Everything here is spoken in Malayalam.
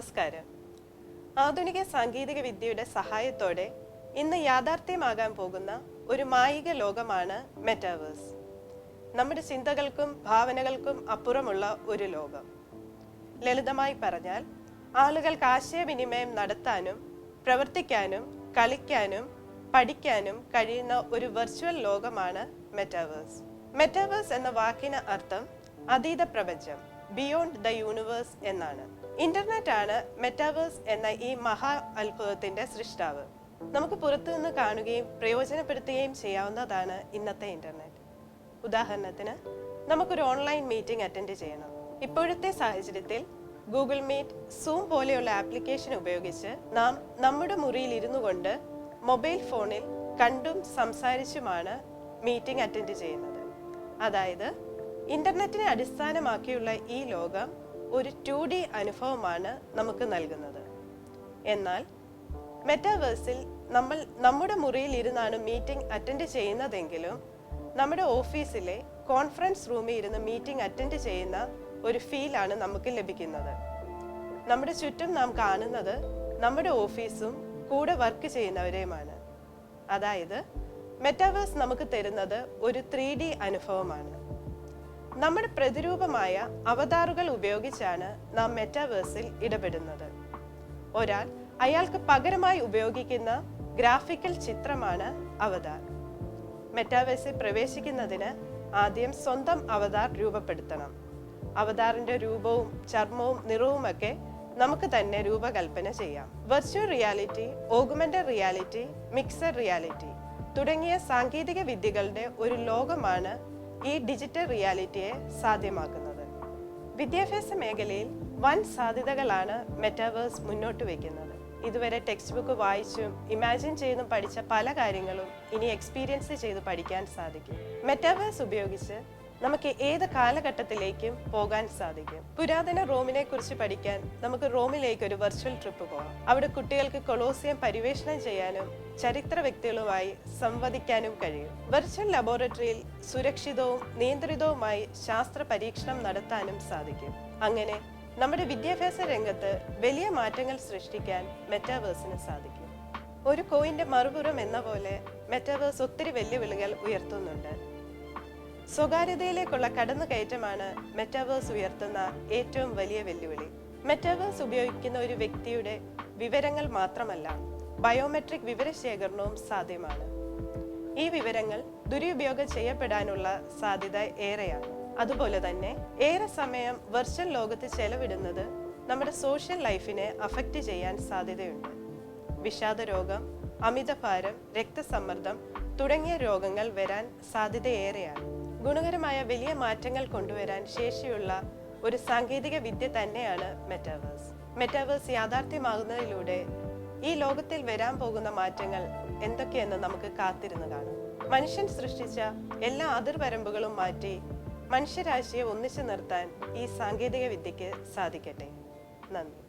നമസ്കാരം. ആധുനിക സാങ്കേതിക വിദ്യയുടെ സഹായത്തോടെ ഇന്ന് യാഥാർത്ഥ്യമാകാൻ പോകുന്ന ഒരു മായിക ലോകമാണ് മെറ്റാവേഴ്സ്. നമ്മുടെ ചിന്തകൾക്കും ഭാവനകൾക്കും അപ്പുറമുള്ള ഒരു ലോകം. ലളിതമായി പറഞ്ഞാൽ, ആളുകൾക്ക് ആശയവിനിമയം നടത്താനും പ്രവർത്തിക്കാനും കളിക്കാനും പഠിക്കാനും കഴിയുന്ന ഒരു വെർച്വൽ ലോകമാണ് മെറ്റാവേഴ്സ്. മെറ്റാവേഴ്സ് എന്ന വാക്കിന് അർത്ഥം അതീത പ്രപഞ്ചം, ബിയോണ്ട് ദ യൂണിവേഴ്സ് എന്നാണ്. ഇന്റർനെറ്റ് ആണ് മെറ്റാവേഴ്സ് എന്ന ഈ മഹാ അത്ഭുതത്തിന്റെ സൃഷ്ടാവ്. നമുക്ക് പുറത്തു നിന്ന് കാണുകയും പ്രയോജനപ്പെടുത്തുകയും ചെയ്യാവുന്നതാണ് ഇന്നത്തെ ഇന്റർനെറ്റ്. ഉദാഹരണത്തിന്, നമുക്കൊരു ഓൺലൈൻ മീറ്റിംഗ് അറ്റൻഡ് ചെയ്യണം. ഇപ്പോഴത്തെ സാഹചര്യത്തിൽ ഗൂഗിൾ മീറ്റ്, സൂം പോലെയുള്ള ആപ്ലിക്കേഷൻ ഉപയോഗിച്ച് നാം നമ്മുടെ മുറിയിൽ ഇരുന്നു കൊണ്ട് മൊബൈൽ ഫോണിൽ കണ്ടും സംസാരിച്ചുമാണ് മീറ്റിംഗ് അറ്റൻഡ് ചെയ്യുന്നത്. അതായത്, ഇന്റർനെറ്റിനെ അടിസ്ഥാനമാക്കിയുള്ള ഈ ലോകം ഒരു 2D അനുഭവമാണ് നമുക്ക് നൽകുന്നത്. എന്നാൽ മെറ്റാവേഴ്സിൽ നമ്മൾ നമ്മുടെ മുറിയിൽ ഇരുന്നാണ് മീറ്റിംഗ് അറ്റൻഡ് ചെയ്യുന്നതെങ്കിലും നമ്മുടെ ഓഫീസിലെ കോൺഫറൻസ് റൂമിൽ ഇരുന്ന് മീറ്റിംഗ് അറ്റൻഡ് ചെയ്യുന്ന ഒരു ഫീലാണ് നമുക്ക് ലഭിക്കുന്നത്. നമ്മുടെ ചുറ്റും നാം കാണുന്നത് നമ്മുടെ ഓഫീസും കൂടെ വർക്ക് ചെയ്യുന്നവരെയുമാണ്. അതായത്, മെറ്റാവേഴ്സ് നമുക്ക് തരുന്നത് ഒരു 3D അനുഭവമാണ്. നമ്മുടെ പ്രതിരൂപമായ അവതാറുകൾ ഉപയോഗിച്ചാണ് നാം മെറ്റാവേഴ്സിൽ ഇടപെടുന്നത്. ഒരാൾ അയാൾക്ക് പകരമായി ഉപയോഗിക്കുന്ന ഗ്രാഫിക്കൽ ചിത്രമാണ് അവതാർ. മെറ്റാവേഴ്സിൽ പ്രവേശിക്കുന്നതിന് ആദ്യം സ്വന്തം അവതാർ രൂപപ്പെടുത്തണം. അവതാറിന്റെ രൂപവും ചർമ്മവും നിറവുമൊക്കെ നമുക്ക് തന്നെ രൂപകൽപ്പന ചെയ്യാം. Virtual reality, augmented reality, mixed reality തുടങ്ങിയ സാങ്കേതിക വിദ്യകളുടെ ഒരു ലോകമാണ് ഈ ഡിജിറ്റൽ റിയാലിറ്റിയെ സാധ്യമാക്കുന്നത്. വിദ്യാഭ്യാസ മേഖലയിൽ വൻ സാധ്യതകളാണ് മെറ്റാവേഴ്സ് മുന്നോട്ട് വയ്ക്കുന്നത്. ഇതുവരെ ടെക്സ്റ്റ് ബുക്ക് വായിച്ചും ഇമാജിൻ ചെയ്തും പഠിച്ച പല കാര്യങ്ങളും ഇനി എക്സ്പീരിയൻസ് ചെയ്ത് പഠിക്കാൻ സാധിക്കും. മെറ്റാവേഴ്സ് ഉപയോഗിച്ച് നമുക്ക് ഏത് കാലഘട്ടത്തിലേക്കും പോകാൻ സാധിക്കും. പുരാതന റോമിനെ കുറിച്ച് പഠിക്കാൻ നമുക്ക് റോമിലേക്ക് ഒരു വെർച്വൽ ട്രിപ്പ് പോകാം. അവിടെ കുട്ടികൾക്ക് കൊളോസിയം പരിവേഷണം ചെയ്യാനും ചരിത്ര വ്യക്തികളുമായി സംവദിക്കാനും കഴിയും. വെർച്വൽ ലബോറട്ടറിയിൽ സുരക്ഷിതവും നിയന്ത്രിതവുമായി ശാസ്ത്ര പരീക്ഷണം നടത്താനും സാധിക്കും. അങ്ങനെ നമ്മുടെ വിദ്യാഭ്യാസ രംഗത്ത് വലിയ മാറ്റങ്ങൾ സൃഷ്ടിക്കാൻ മെറ്റാവേഴ്സിന് സാധിക്കും. ഒരു കോയിന്റെ മറുപുറം എന്ന പോലെ മെറ്റാവേഴ്സ് ഒത്തിരി വെല്ലുവിളികൾ ഉയർത്തുന്നുണ്ട്. സ്വകാര്യതയിലേക്കുള്ള കടന്നുകയറ്റമാണ് മെറ്റാവേഴ്സ് ഉയർത്തുന്ന ഏറ്റവും വലിയ വെല്ലുവിളി. മെറ്റാവേഴ്സ് ഉപയോഗിക്കുന്ന ഒരു വ്യക്തിയുടെ വിവരങ്ങൾ മാത്രമല്ല, ബയോമെട്രിക് വിവരശേഖരണവും സാധ്യമാണ്. ഈ വിവരങ്ങൾ ദുരുപയോഗം ചെയ്യപ്പെടാനുള്ള സാധ്യത ഏറെയാണ്. അതുപോലെ തന്നെ ഏറെ സമയം വെർച്വൽ ലോകത്ത് ചെലവിടുന്നത് നമ്മുടെ സോഷ്യൽ ലൈഫിനെ അഫക്റ്റ് ചെയ്യാൻ സാധ്യതയുണ്ട്. വിഷാദ രോഗം, അമിതഭാരം, രക്തസമ്മർദ്ദം തുടങ്ങിയ രോഗങ്ങൾ വരാൻ സാധ്യതയേറെയാണ്. ഗുണകരമായ വലിയ മാറ്റങ്ങൾ കൊണ്ടുവരാൻ ശേഷിയുള്ള ഒരു സാങ്കേതിക വിദ്യ തന്നെയാണ് മെറ്റാവേഴ്സ്. മെറ്റാവേഴ്സ് യാഥാർത്ഥ്യമാകുന്നതിലൂടെ ഈ ലോകത്തിൽ വരാൻ പോകുന്ന മാറ്റങ്ങൾ എന്തൊക്കെയെന്ന് നമുക്ക് കാത്തിരുന്ന് കാണാം. മനുഷ്യൻ സൃഷ്ടിച്ച എല്ലാ അതിർവരമ്പുകളും മാറ്റി മനുഷ്യരാശിയെ ഒന്നിച്ചു നിർത്താൻ ഈ സാങ്കേതിക വിദ്യക്ക് സാധിക്കട്ടെ. നന്ദി.